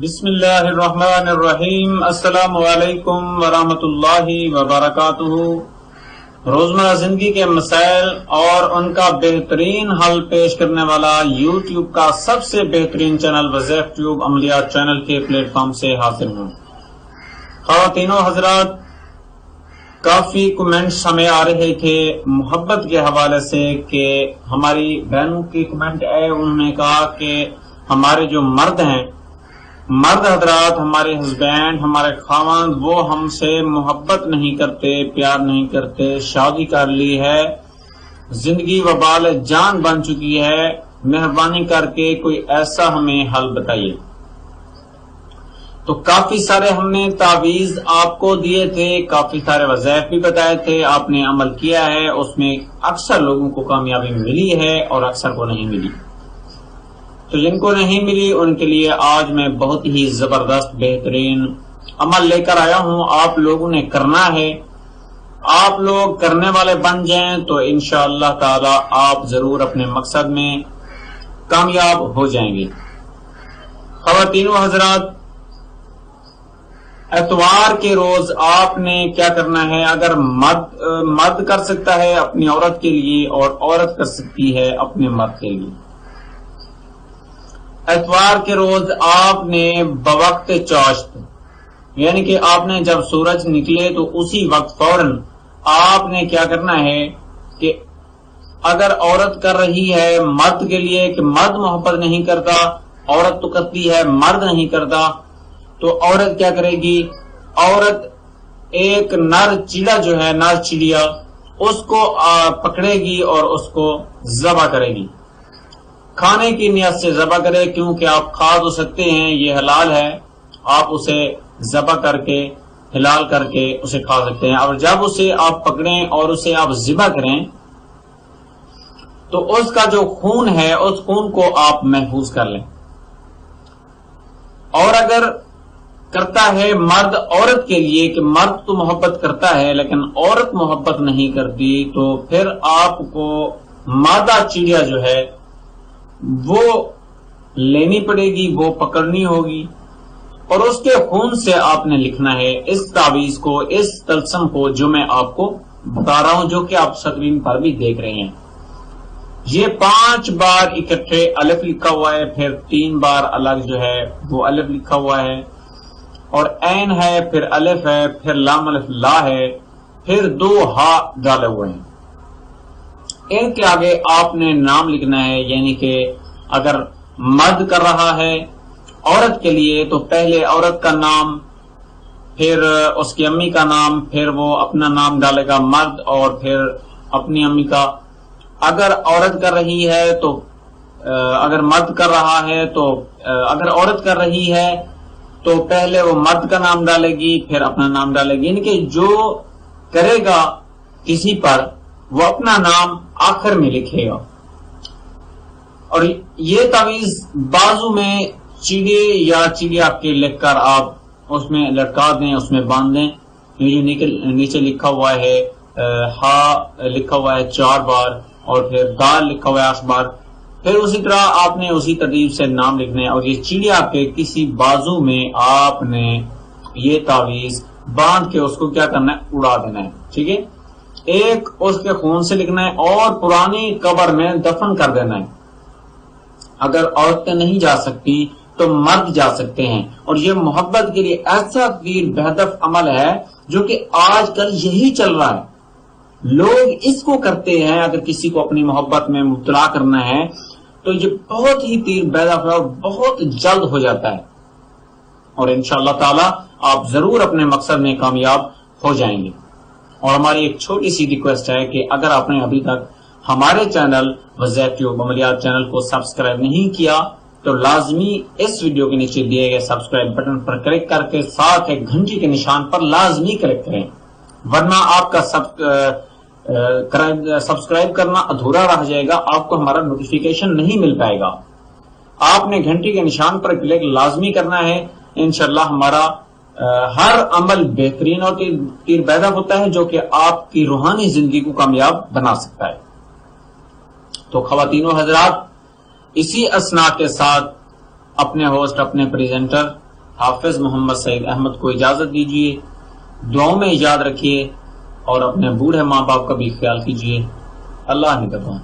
بسم اللہ الرحمن الرحیم۔ السلام علیکم ورحمۃ اللہ وبرکاتہ۔ روزمرہ زندگی کے مسائل اور ان کا بہترین حل پیش کرنے والا یوٹیوب کا سب سے بہترین چینل وظیف ٹیوب عملیات چینل کے پلیٹ فارم سے حاضر ہوں۔ خواتین و حضرات، کافی کمنٹس ہمیں آ رہے تھے محبت کے حوالے سے کہ ہماری بہنوں کی کمنٹ ہے، انہوں نے کہا کہ ہمارے جو مرد ہیں، مرد حضرات، ہمارے ہسبینڈ، ہمارے خاوند، وہ ہم سے محبت نہیں کرتے، پیار نہیں کرتے، شادی کر لی ہے، زندگی وبال جان بن چکی ہے، مہربانی کر کے کوئی ایسا ہمیں حل بتائیے۔ تو کافی سارے ہم نے تعویذ آپ کو دیے تھے، کافی سارے وظائف بھی بتائے تھے، آپ نے عمل کیا ہے، اس میں اکثر لوگوں کو کامیابی ملی ہے اور اکثر کو نہیں ملی۔ تو جن کو نہیں ملی ان کے لیے آج میں بہت ہی زبردست بہترین عمل لے کر آیا ہوں، آپ لوگوں نے کرنا ہے۔ آپ لوگ کرنے والے بن جائیں تو انشاءاللہ تعالی آپ ضرور اپنے مقصد میں کامیاب ہو جائیں گے۔ خواتین و حضرات، اتوار کے روز آپ نے کیا کرنا ہے؟ اگر مرد کر سکتا ہے اپنی عورت کے لیے اور عورت کر سکتی ہے اپنے مرد کے لیے، اتوار کے روز آپ نے بوقت چاشت، یعنی کہ آپ نے جب سورج نکلے تو اسی وقت فوراً آپ نے کیا کرنا ہے کہ اگر عورت کر رہی ہے مرد کے لیے کہ مرد محبت نہیں کرتا، عورت تو کرتی ہے مرد نہیں کرتا، تو عورت کیا کرے گی؟ عورت ایک نر چیڑا جو ہے، نر چڑیا، اس کو پکڑے گی اور اس کو ذبح کرے گی، کھانے کی نیت سے ذبح کرے، کیونکہ آپ کھا تو سکتے ہیں، یہ حلال ہے، آپ اسے ذبح کر کے حلال کر کے اسے کھا سکتے ہیں۔ اور جب اسے آپ پکڑیں اور اسے آپ ذبح کریں تو اس کا جو خون ہے اس خون کو آپ محفوظ کر لیں۔ اور اگر کرتا ہے مرد عورت کے لیے کہ مرد تو محبت کرتا ہے لیکن عورت محبت نہیں کرتی، تو پھر آپ کو مادہ چڑیا جو ہے وہ لینی پڑے گی، وہ پکڑنی ہوگی، اور اس کے خون سے آپ نے لکھنا ہے اس تعویذ کو، اس طلسم کو جو میں آپ کو بتا رہا ہوں، جو کہ آپ سکرین پر بھی دیکھ رہے ہیں۔ یہ 5 بار اکٹھے الف لکھا ہوا ہے، پھر 3 بار الگ جو ہے وہ الف لکھا ہوا ہے، اور عین ہے، پھر الف ہے، پھر لام الف لا ہے، پھر 2 ہا ڈالے ہوئے ہیں۔ ان کے آگے آپ نے نام لکھنا ہے، یعنی کہ اگر مرد کر رہا ہے عورت کے لیے تو پہلے عورت کا نام، پھر اس کی امی کا نام، پھر وہ اپنا نام ڈالے گا مرد، اور پھر اپنی امی کا۔ اگر عورت کر رہی ہے تو اگر مرد کر رہا ہے تو اگر عورت کر رہی ہے تو پہلے وہ مرد کا نام ڈالے گی، پھر اپنا نام ڈالے گی، یعنی کہ جو کرے گا کسی پر وہ اپنا نام آخر میں لکھے گا۔ اور یہ تعویذ بازو میں چیڑے یا چڑیا کے لکھ کر آپ اس میں لٹکا دیں، اس میں باندھ دیں۔ یہ نیچے لکھا ہوا ہے ہا لکھا ہوا ہے 4 بار، اور پھر دال لکھا ہوا ہے 8 بار، پھر اسی طرح آپ نے اسی ترتیب سے نام لکھنا ہے، اور یہ چڑیا کے کسی بازو میں آپ نے یہ تعویذ باندھ کے اس کو کیا کرنا ہے؟ اڑا دینا ہے، ٹھیک ہے؟ ایک اس کے خون سے لکھنا ہے اور پرانی قبر میں دفن کر دینا ہے۔ اگر عورتیں نہیں جا سکتی تو مرد جا سکتے ہیں، اور یہ محبت کے لیے ایسا تیر بہدف عمل ہے جو کہ آج کل یہی چل رہا ہے، لوگ اس کو کرتے ہیں۔ اگر کسی کو اپنی محبت میں مبتلا کرنا ہے تو یہ بہت ہی تیر بہدف ہے اور بہت جلد ہو جاتا ہے، اور انشاءاللہ تعالی آپ ضرور اپنے مقصد میں کامیاب ہو جائیں گے۔ اور ہماری ایک چھوٹی سی ریکویسٹ ہے کہ اگر آپ نے ابھی تک ہمارے چینل وظیف ٹیوب عملیات چینل کو سبسکرائب نہیں کیا تو لازمی اس ویڈیو کے نیچے دیے گئے سبسکرائب بٹن پر کلک کر کے ساتھ ایک گھنٹی کے نشان پر لازمی کلک کریں، ورنہ آپ کا سبسکرائب کرنا ادھورا رہ جائے گا، آپ کو ہمارا نوٹیفیکیشن نہیں مل پائے گا۔ آپ نے گھنٹی کے نشان پر کلک لازمی کرنا ہے، انشاءاللہ ہمارا ہر عمل بہترین اور تیر بہدف ہوتا ہے جو کہ آپ کی روحانی زندگی کو کامیاب بنا سکتا ہے۔ تو خواتین و حضرات، اسی اسنا کے ساتھ اپنے ہوسٹ، اپنے پریزنٹر حافظ محمد سعید احمد کو اجازت دیجیے. دعاؤں میں یاد رکھیے اور اپنے بوڑھے ماں باپ کا بھی خیال کیجیے. اللہ نگہبان.